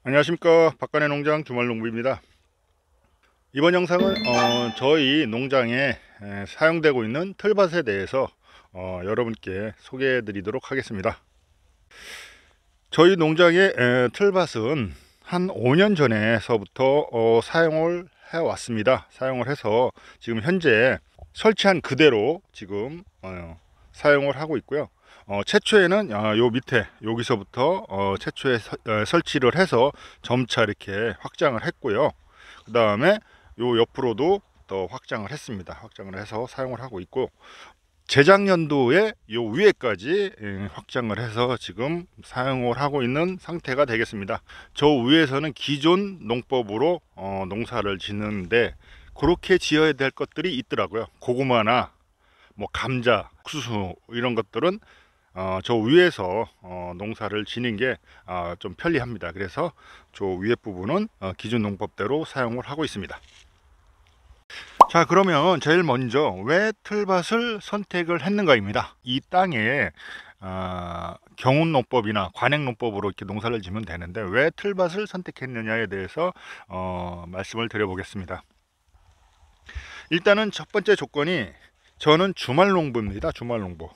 안녕하십니까, 박간의 농장 주말농부입니다. 이번 영상은 저희 농장에 사용되고 있는 틀밭에 대해서 여러분께 소개해 드리도록 하겠습니다. 저희 농장의 틀밭은 한 5년 전에서부터 사용을 해 왔습니다. 사용을 해서 지금 현재 설치한 그대로 지금 사용을 하고 있고요. 최초에는 요 밑에 여기서부터 최초에 설치를 해서 점차 이렇게 확장을 했고요. 그 다음에 요 옆으로도 더 확장을 했습니다. 확장을 해서 사용을 하고 있고, 재작년도에 요 위에까지 확장을 해서 지금 사용을 하고 있는 상태가 되겠습니다. 저 위에서는 기존 농법으로 농사를 짓는데 그렇게 지어야 될 것들이 있더라고요. 고구마나 뭐 감자, 옥수수 이런 것들은 저 위에서 농사를 지는 게 좀 편리합니다. 그래서 저 위에 부분은 기존 농법대로 사용을 하고 있습니다. 자, 그러면 제일 먼저 왜 틀밭을 선택을 했는가입니다. 이 땅에 경운농법이나 관행농법으로 이렇게 농사를 지면 되는데 왜 틀밭을 선택했느냐에 대해서 말씀을 드려보겠습니다. 일단은 첫 번째 조건이, 저는 주말농부입니다. 주말농부.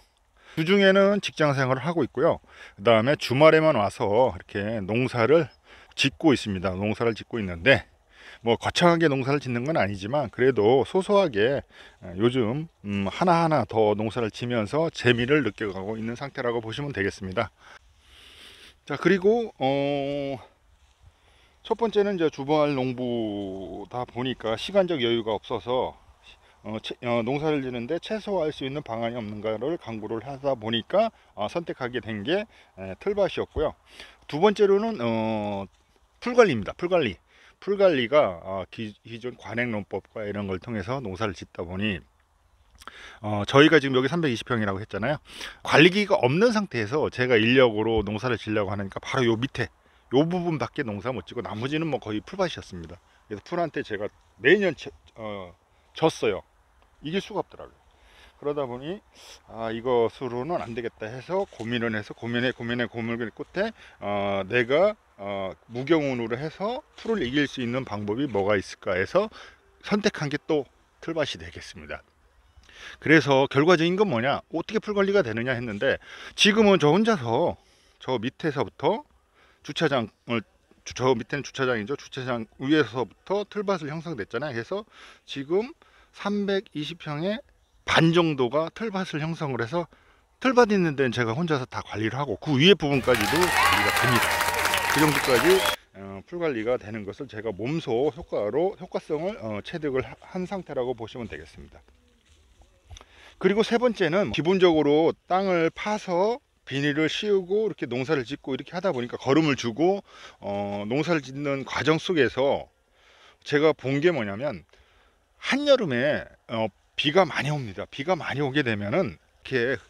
주중에는 직장 생활을 하고 있고요. 그 다음에 주말에만 와서 이렇게 농사를 짓고 있습니다. 농사를 짓고 있는데 뭐 거창하게 농사를 짓는 건 아니지만 그래도 소소하게 요즘 하나하나 더 농사를 지면서 재미를 느껴가고 있는 상태라고 보시면 되겠습니다. 자, 그리고 첫 번째는 이제 주말 농부다 보니까 시간적 여유가 없어서 농사를 지는데 최소화할 수 있는 방안이 없는가를 강구를 하다 보니까 선택하게 된 게 틀밭이었고요. 두 번째로는 풀관리입니다. 풀관리가 기존 관행농법과 이런 걸 통해서 농사를 짓다 보니 저희가 지금 여기 320평이라고 했잖아요. 관리기가 없는 상태에서 제가 인력으로 농사를 지려고 하니까 바로 요 밑에 요 부분밖에 농사 못 짓고 나머지는 뭐 거의 풀밭이었습니다. 그래서 풀한테 제가 매년 졌어요. 이길 수가 없더라고요. 그러다 보니 이것으로는 안 되겠다 해서 고민을 해서 고민을 끝에 내가 무경운으로 해서 풀을 이길 수 있는 방법이 뭐가 있을까 해서 선택한 게 또 틀밭이 되겠습니다. 그래서 결과적인 건 뭐냐, 어떻게 풀 관리가 되느냐 했는데, 지금은 저 혼자서 저 밑에서부터 주차장을, 저 밑에는 주차장이죠. 주차장 위에서부터 틀밭을 형성됐잖아요. 그래서 지금 320평의 반 정도가 틀밭을 형성을 해서, 틀밭 있는 데는 제가 혼자서 다 관리를 하고 그 위에 부분까지도 관리가 됩니다. 그 정도까지 풀 관리가 되는 것을 제가 몸소 효과성을 체득을 한 상태라고 보시면 되겠습니다. 그리고 세 번째는 기본적으로 땅을 파서 비닐을 씌우고 이렇게 농사를 짓고 이렇게 하다 보니까 거름을 주고 농사를 짓는 과정 속에서 제가 본 게 뭐냐면, 한여름에 비가 많이 옵니다. 비가 많이 오게 되면은 이렇게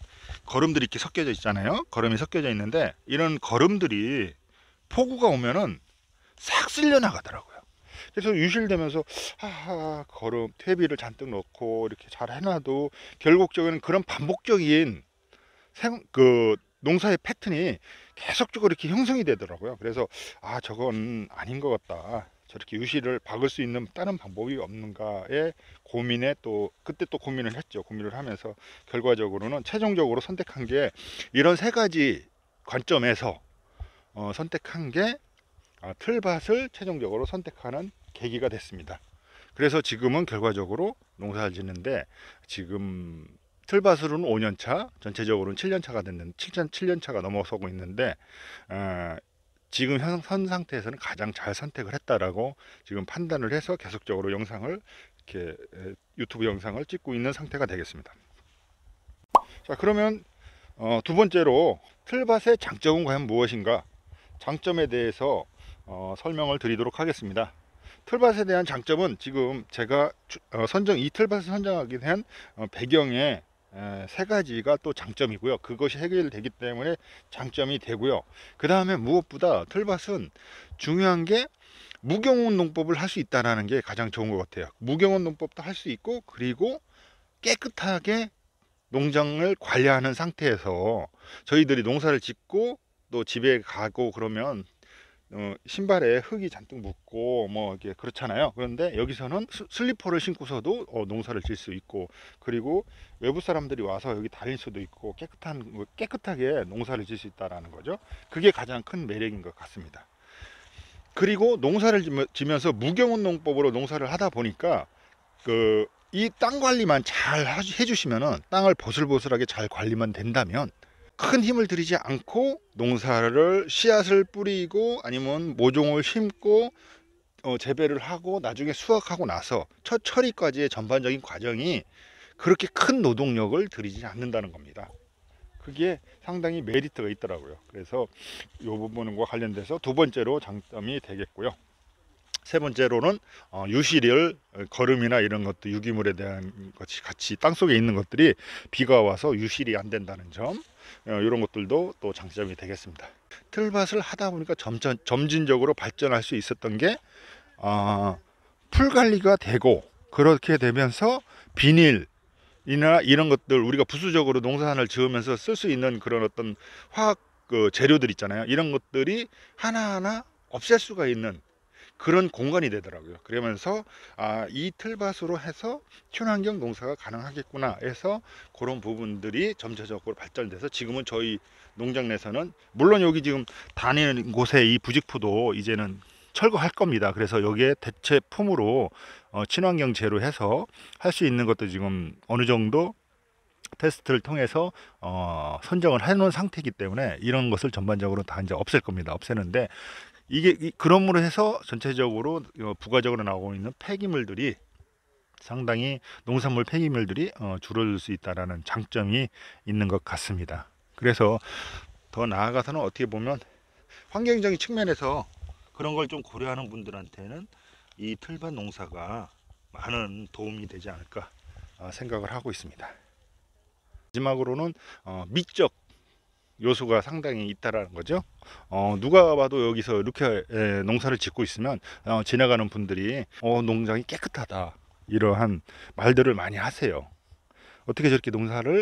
거름들이 이렇게 섞여져 있잖아요. 거름이 섞여져 있는데 이런 거름들이 폭우가 오면은 싹 쓸려 나가더라고요. 그래서 유실되면서 거름 퇴비를 잔뜩 넣고 이렇게 잘 해놔도 결국적으로는 그런 반복적인 농사의 패턴이 계속적으로 이렇게 형성이 되더라고요. 그래서 저건 아닌 것 같다, 저렇게 유실을 박을 수 있는 다른 방법이 없는가에 고민에 또 그때 또 고민을 했죠. 고민을 하면서 결과적으로는 최종적으로 선택한 게 이런 세 가지 관점에서 선택한 게 틀밭을 최종적으로 선택하는 계기가 됐습니다. 그래서 지금은 결과적으로 농사를 짓는데 지금 틀밭으로는 5년차, 전체적으로는 7년차가 됐는 7년차가 넘어서고 있는데 지금 현 상태에서는 가장 잘 선택을 했다라고 지금 판단을 해서 계속적으로 영상을 이렇게 유튜브 영상을 찍고 있는 상태가 되겠습니다. 자, 그러면 두 번째로 틀밭의 장점은 과연 무엇인가? 장점에 대해서 설명을 드리도록 하겠습니다. 틀밭에 대한 장점은 지금 제가 이 틀밭을 선정하게 된 배경에 세 가지가 또 장점이고요. 그것이 해결되기 때문에 장점이 되고요. 그 다음에 무엇보다 틀밭은 중요한 게 무경운 농법을 할 수 있다는 게 가장 좋은 것 같아요. 무경운 농법도 할 수 있고, 그리고 깨끗하게 농장을 관리하는 상태에서 저희들이 농사를 짓고 또 집에 가고 그러면 신발에 흙이 잔뜩 묻고 뭐 이렇게 그렇잖아요. 그런데 여기서는 슬리퍼를 신고서도 농사를 질 수 있고, 그리고 외부 사람들이 와서 여기 다닐 수도 있고 깨끗하게 농사를 질 수 있다라는 거죠. 그게 가장 큰 매력인 것 같습니다. 그리고 농사를 지면서 무경운 농법으로 농사를 하다 보니까 이 땅 관리만 잘 해주시면은, 땅을 보슬보슬하게 잘 관리만 된다면 큰 힘을 들이지 않고 농사를 씨앗을 뿌리고 아니면 모종을 심고 재배를 하고 나중에 수확하고 나서 첫 처리까지의 전반적인 과정이 그렇게 큰 노동력을 들이지 않는다는 겁니다. 그게 상당히 메리트가 있더라고요. 그래서 이 부분과 관련돼서 두 번째로 장점이 되겠고요. 세 번째로는 유실을, 거름이나 이런 것도 유기물에 대한 것이 같이 땅속에 있는 것들이 비가 와서 유실이 안 된다는 점, 이런 것들도 또 장점이 되겠습니다. 틀밭을 하다 보니까 점진적으로 발전할 수 있었던 게 풀 관리가 되고, 그렇게 되면서 비닐 이나 이런 것들, 우리가 부수적으로 농산을 지으면서 쓸 수 있는 그런 어떤 화학 재료들 있잖아요. 이런 것들이 하나하나 없앨 수가 있는 그런 공간이 되더라고요. 그러면서 이 틀밭으로 해서 친환경 농사가 가능하겠구나 해서 그런 부분들이 점차적으로 발전돼서 지금은 저희 농장 내에서는, 물론 여기 지금 다니는 곳에 이 부직포도 이제는 철거할 겁니다. 그래서 여기에 대체품으로 친환경 재로 해서 할 수 있는 것도 지금 어느 정도 테스트를 통해서 선정을 해놓은 상태이기 때문에 이런 것을 전반적으로 다 이제 없앨 겁니다. 없애는데 이게 그럼으로 해서 전체적으로 부가적으로 나오고 있는 폐기물들이 상당히, 농산물 폐기물들이 줄어들 수 있다라는 장점이 있는 것 같습니다. 그래서 더 나아가서는 어떻게 보면 환경적인 측면에서 그런 걸 좀 고려하는 분들한테는 이 틀밭 농사가 많은 도움이 되지 않을까 생각을 하고 있습니다. 마지막으로는 미적 요소가 상당히 있다라는 거죠. 누가 봐도 여기서 이렇게 농사를 짓고 있으면 지나가는 분들이 농장이 깨끗하다, 이러한 말들을 많이 하세요. 어떻게 저렇게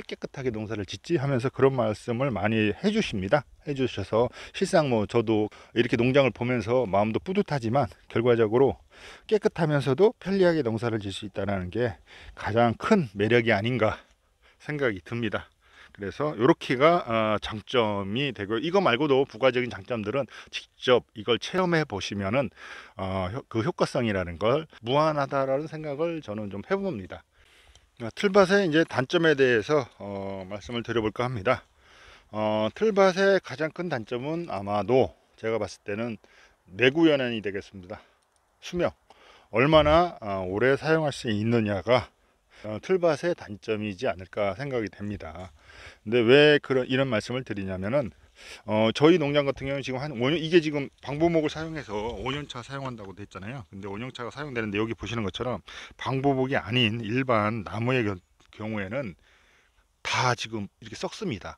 깨끗하게 농사를 짓지 하면서 그런 말씀을 많이 해주십니다. 해주셔서 실상 뭐 저도 이렇게 농장을 보면서 마음도 뿌듯하지만 결과적으로 깨끗하면서도 편리하게 농사를 질 수 있다는 게 가장 큰 매력이 아닌가 생각이 듭니다. 그래서 이렇게가 장점이 되고, 이거 말고도 부가적인 장점들은 직접 이걸 체험해 보시면은 그 효과성이라는 걸 무한하다라는 생각을 저는 좀 해봅니다. 틀밭의 이제 단점에 대해서 말씀을 드려볼까 합니다. 틀밭의 가장 큰 단점은 아마도 제가 봤을 때는 내구 연한이 되겠습니다. 수명, 얼마나 오래 사용할 수 있느냐가 틀밭의 단점이지 않을까 생각이 됩니다. 근데 왜 이런 말씀을 드리냐면은 저희 농장 같은 경우는 지금 한 5년, 이게 지금 방부목을 사용해서 5년차 사용한다고 됐잖아요. 근데 5년차가 사용되는데 여기 보시는 것처럼 방부목이 아닌 일반 나무의 경우에는 다 지금 이렇게 썩습니다.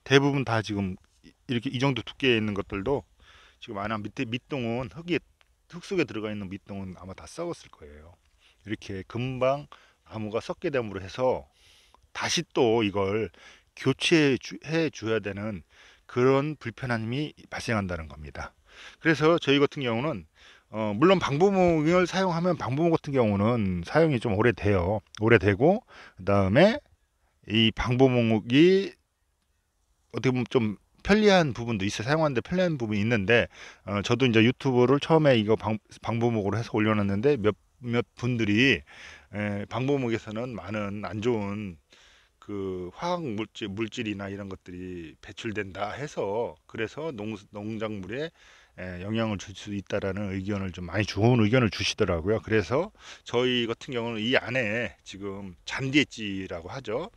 대부분 다 지금 이렇게 이 정도 두께에 있는 것들도 지금 아마 밑에 밑동은 흙 속에 들어가 있는 밑동은 아마 다 썩었을 거예요. 이렇게 금방 나무가 썩게 됨으로 해서 다시 또 이걸 교체해 줘야 되는 그런 불편함이 발생한다는 겁니다. 그래서 저희 같은 경우는 물론 방부목을 사용하면, 방부목 같은 경우는 사용이 좀 오래되고, 그 다음에 이 방부목이 어떻게 보면 좀 편리한 부분도 있어요. 사용하는데 편리한 부분이 있는데, 저도 이제 유튜브를 처음에 이거 방부목으로 해서 올려놨는데 몇 분들이 방부목에서는 많은 안 좋은 그 화학 물질이나 이런 것들이 배출된다 해서, 그래서 농작물에 영향을 줄 수 있다라는 의견을 좀 많이 좋은 의견을 주시더라고요. 그래서 저희 같은 경우는 이 안에 지금 잔디엣지라고 하죠.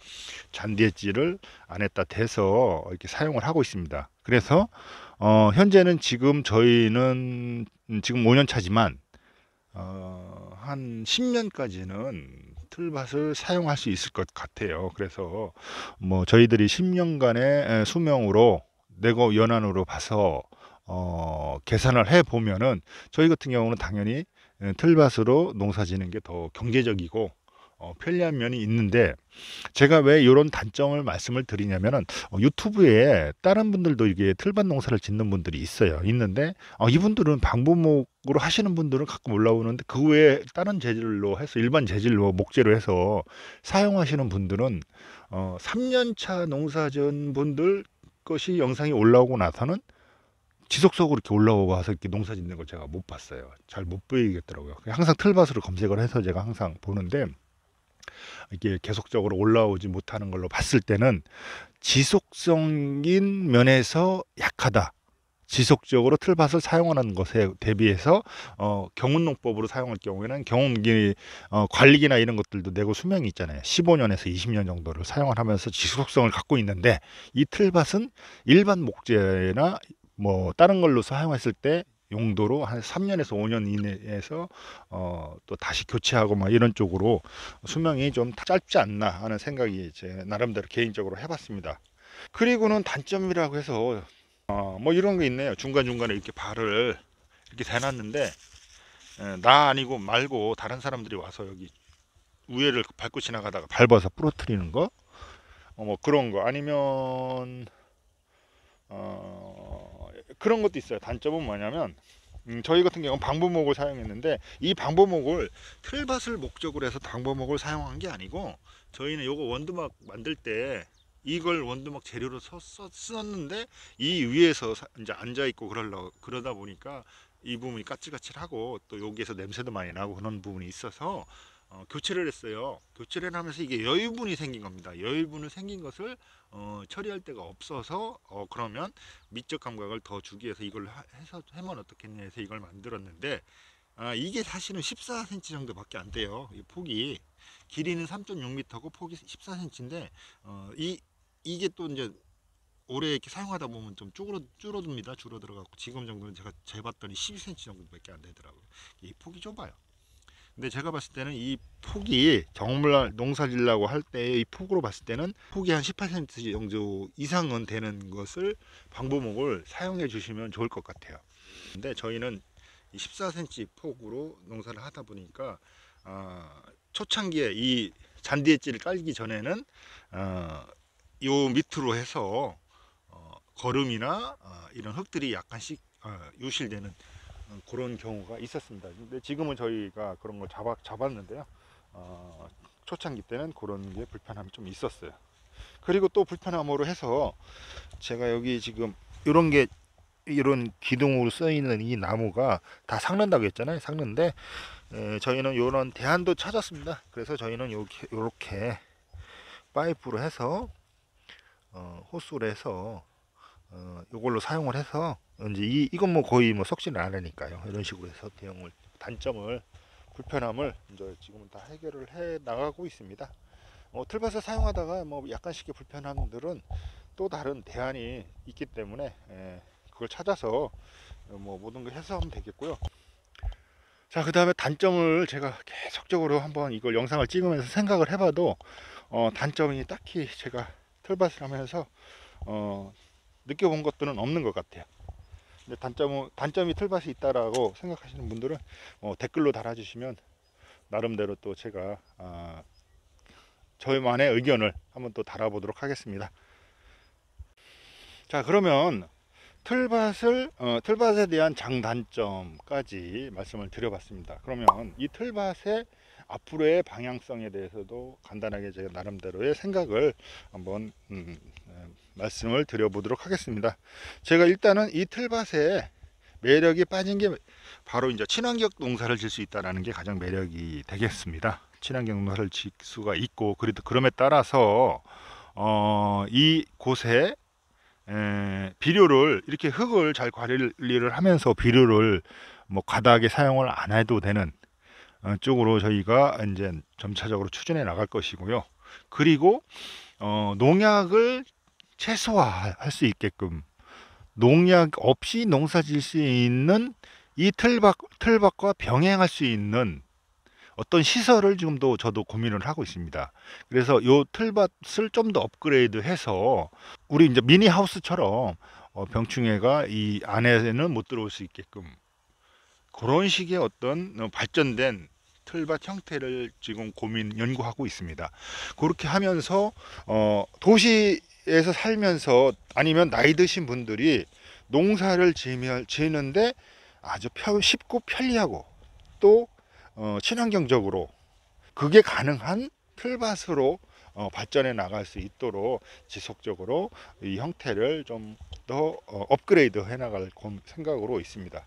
잔디엣지를 안에다 대서 이렇게 사용을 하고 있습니다. 그래서 현재는 지금 저희는 지금 5년 차지만 한 10년까지는 틀밭을 사용할 수 있을 것 같아요. 그래서 뭐 저희들이 10년간의 수명으로 내고 연한으로 봐서 계산을 해 보면은 저희 같은 경우는 당연히 틀밭으로 농사 지는 게 더 경제적이고 편리한 면이 있는데, 제가 왜 이런 단점을 말씀을 드리냐면은 유튜브에 다른 분들도 이게 틀밭 농사를 짓는 분들이 있어요. 있는데 이분들은 방부목으로 하시는 분들은 가끔 올라오는데, 그 외에 다른 재질로 해서, 일반 재질로 목재로 해서 사용하시는 분들은 3년차 농사지은 분들 것이 영상이 올라오고 나서는 지속적으로 이렇게 올라오고 와서 이렇게 농사 짓는 걸 제가 못 봤어요. 잘 못 보이겠더라고요. 항상 틀밭으로 검색을 해서 제가 항상 보는데, 이게 계속적으로 올라오지 못하는 걸로 봤을 때는 지속적인 면에서 약하다. 지속적으로 틀밭을 사용하는 것에 대비해서 경운농법으로 사용할 경우에는 경운기 관리기나 이런 것들도 내고 수명이 있잖아요. 15년에서 20년 정도를 사용을 하면서 지속성을 갖고 있는데, 이 틀밭은 일반 목재나 뭐 다른 걸로 사용했을 때 용도로 한 3년에서 5년 이내에서 또 다시 교체하고 막 이런 쪽으로 수명이 좀 짧지 않나 하는 생각이 제 나름대로 개인적으로 해봤습니다. 그리고는 단점이라고 해서 뭐 이런 게 있네요. 중간중간에 이렇게 발을 이렇게 대놨는데, 나 아니고 말고 다른 사람들이 와서 여기 위에를 밟고 지나가다가 밟아서 부러뜨리는 거, 뭐 그런 거, 아니면 그런 것도 있어요. 단점은 뭐냐면, 저희 같은 경우는 방부목을 사용했는데, 이 방부목을 틀밭을 목적으로 해서 방부목을 사용한 게 아니고, 저희는 요거 원두막 만들 때 이걸 원두막 재료로 썼는데, 이 위에서 이제 앉아 있고 그러다 보니까 이 부분이 까칠까칠하고 또 여기에서 냄새도 많이 나고 그런 부분이 있어서 교체를 했어요. 교체를 하면서 이게 여유분이 생긴 겁니다. 여유분이 생긴 것을 처리할 데가 없어서 그러면 미적 감각을 더 주기 위해서 이걸 해서 하면 어떻겠냐 해서 이걸 만들었는데, 이게 사실은 14cm 정도밖에 안 돼요. 이 폭이, 길이는 3.6m고 폭이 14cm인데 이게 또 이제 오래 이렇게 사용하다 보면 좀 줄어듭니다. 줄어들어갖고 지금 정도는 제가 재봤더니 12cm 정도밖에 안 되더라고요. 이 폭이 좁아요. 근데 제가 봤을 때는 이 폭이 정말 농사 지려고 할 때 이 폭으로 봤을 때는 폭이 한 18cm 정도 이상은 되는 것을 방부목을 사용해 주시면 좋을 것 같아요. 근데 저희는 이 14cm 폭으로 농사를 하다 보니까 초창기에 이 잔디 엣지를 깔기 전에는 요 밑으로 해서 거름이나 이런 흙들이 약간씩 유실되는 그런 경우가 있었습니다. 근데 지금은 저희가 그런 걸 잡았는데요. 초창기 때는 그런 게 불편함이 좀 있었어요. 그리고 또 불편함으로 해서 제가 여기 지금 이런 기둥으로 써 있는 이 나무가 다 삭는다고 했잖아요. 삭는데 저희는 이런 대안도 찾았습니다. 그래서 저희는 이렇게 파이프로 해서 호스를 해서 이걸로 사용을 해서, 이제 이건 뭐 거의 뭐 썩지는 않으니까요. 이런 식으로 해서 대형을, 단점을, 불편함을 이제 지금은 다 해결을 해 나가고 있습니다. 틀밭을 사용하다가 뭐 약간씩의 불편함들은 또 다른 대안이 있기 때문에 그걸 찾아서 뭐 모든 걸 해소하면 되겠고요. 자, 그 다음에 단점을 제가 계속적으로 한번 이걸 영상을 찍으면서 생각을 해봐도 단점이 딱히 제가 틀밭을 하면서 느껴본 것들은 없는 것 같아요. 근데 단점이 틀밭이 있다라고 생각하시는 분들은 댓글로 달아주시면 나름대로 또 제가 저희만의 의견을 한번 또 달아보도록 하겠습니다. 자, 그러면 틀밭에 대한 장단점까지 말씀을 드려봤습니다. 그러면 이 틀밭의 앞으로의 방향성에 대해서도 간단하게 제가 나름대로의 생각을 한번 말씀을 드려보도록 하겠습니다. 제가 일단은 이 틀밭에 매력이 빠진 게 바로 이제 친환경 농사를 질 수 있다는 게 가장 매력이 되겠습니다. 친환경 농사를 질 수가 있고, 그래도 그럼에 따라서 이 곳에 비료를 이렇게 흙을 잘 관리를 하면서 비료를 뭐 과다하게 사용을 안 해도 되는 쪽으로 저희가 이제 점차적으로 추진해 나갈 것이고요. 그리고 농약을 최소화할 수 있게끔, 농약 없이 농사 질 수 있는 이 틀밭과 병행할 수 있는 어떤 시설을 지금도 저도 고민을 하고 있습니다. 그래서 이 틀밭을 좀 더 업그레이드 해서 우리 이제 미니 하우스처럼 병충해가 이 안에는 못 들어올 수 있게끔 그런 식의 어떤 발전된 틀밭 형태를 지금 연구하고 있습니다. 그렇게 하면서 도시에서 살면서 아니면 나이 드신 분들이 농사를 지는데 아주 쉽고 편리하고 또 친환경적으로 그게 가능한 틀밭으로 발전해 나갈 수 있도록 지속적으로 이 형태를 좀 더 업그레이드 해 나갈 생각으로 있습니다.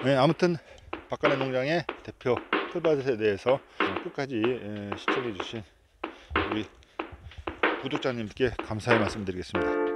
네, 아무튼 박간의 농장의 대표 틀밭에 대해서 끝까지 시청해 주신 우리 구독자님께 감사의 말씀 드리겠습니다.